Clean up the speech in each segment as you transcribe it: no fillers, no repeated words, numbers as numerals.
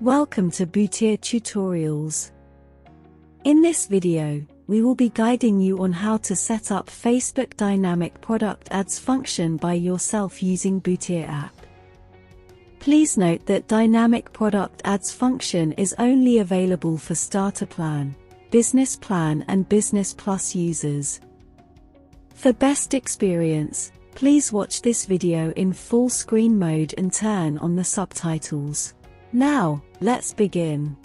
Welcome to Boutier Tutorials. In this video, we will be guiding you on how to set up Facebook Dynamic Product Ads function by yourself using Boutier app. Please note that Dynamic Product Ads function is only available for Starter Plan, Business Plan and Business Plus users. For best experience, please watch this video in full screen mode and turn on the subtitles. Now, let's begin.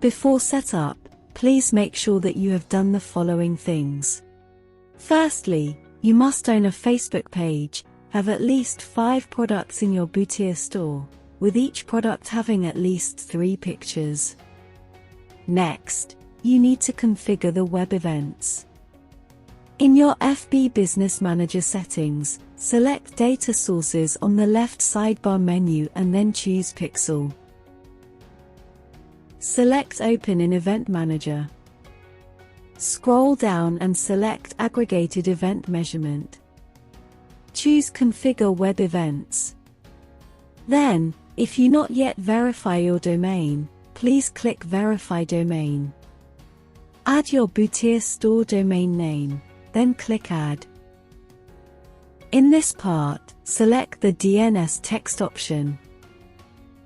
Before setup, please make sure that you have done the following things. Firstly, you must own a Facebook page, have at least 5 products in your Boutier store, with each product having at least 3 pictures. Next, you need to configure the web events. In your FB Business Manager settings, select Data Sources on the left sidebar menu and then choose Pixel. Select Open in Event Manager. Scroll down and select Aggregated Event Measurement. Choose Configure Web Events. Then, if you not yet verify your domain, please click Verify Domain. Add your Boutier store domain name, then click Add. In this part, select the DNS text option.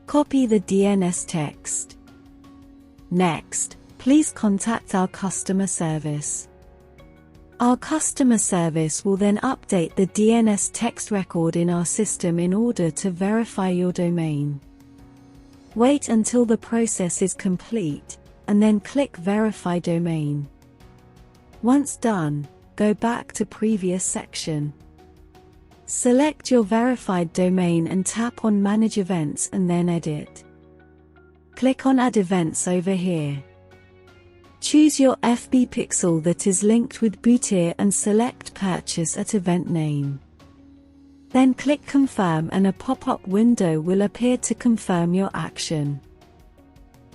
Copy the DNS text. Next, please contact our customer service. Our customer service will then update the DNS text record in our system in order to verify your domain. Wait until the process is complete, and then click Verify Domain. Once done, go back to previous section. Select your verified domain and tap on Manage Events and then Edit. Click on Add Events over here. Choose your FB pixel that is linked with Boutier and select Purchase at Event Name. Then click Confirm and a pop-up window will appear to confirm your action.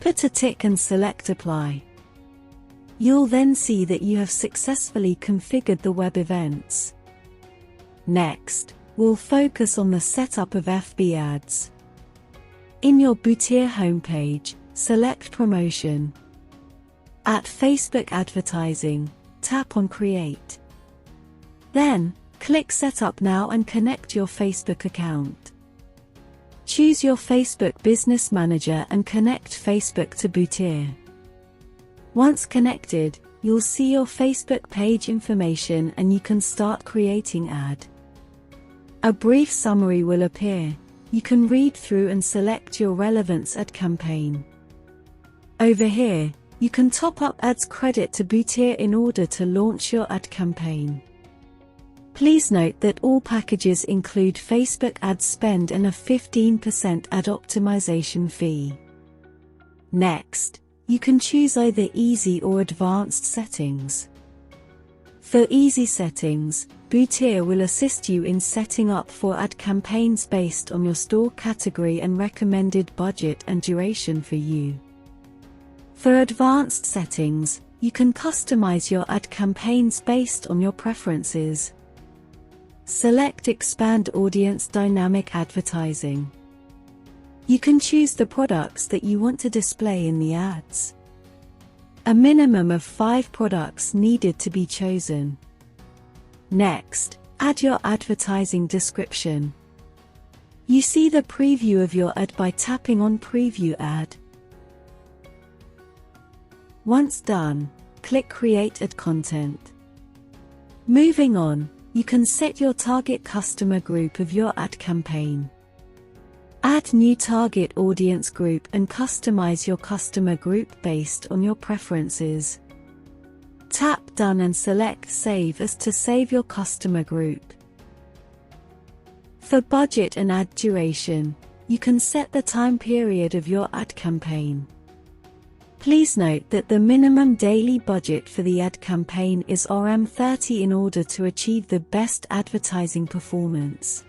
Put a tick and select Apply. You'll then see that you have successfully configured the web events. Next, we'll focus on the setup of FB ads. In your Boutier homepage, select Promotion. At Facebook Advertising, tap on Create. Then, click Setup Now and connect your Facebook account. Choose your Facebook Business Manager and connect Facebook to Boutier. Once connected, you'll see your Facebook page information and you can start creating ad. A brief summary will appear. You can read through and select your relevance ad campaign. Over here, you can top up ads credit to Boutier in order to launch your ad campaign. Please note that all packages include Facebook ad spend and a 15% ad optimization fee. Next, you can choose either easy or advanced settings. For easy settings, Boutier will assist you in setting up for ad campaigns based on your store category and recommended budget and duration for you. For advanced settings, you can customize your ad campaigns based on your preferences. Select Expand Audience Dynamic Advertising. You can choose the products that you want to display in the ads. A minimum of 5 products needed to be chosen. Next, add your advertising description. You see the preview of your ad by tapping on Preview Ad. Once done, click Create Ad Content. Moving on, you can set your target customer group of your ad campaign. Add new target audience group and customize your customer group based on your preferences. Tap Done and select Save as to save your customer group. For budget and ad duration, you can set the time period of your ad campaign. Please note that the minimum daily budget for the ad campaign is Rm30 in order to achieve the best advertising performance.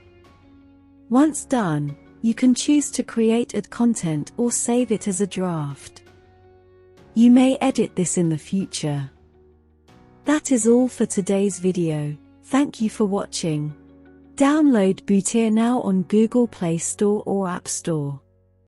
Once done, you can choose to create ad content or save it as a draft. You may edit this in the future. That is all for today's video. Thank you for watching. Download Boutier now on Google Play Store or App Store.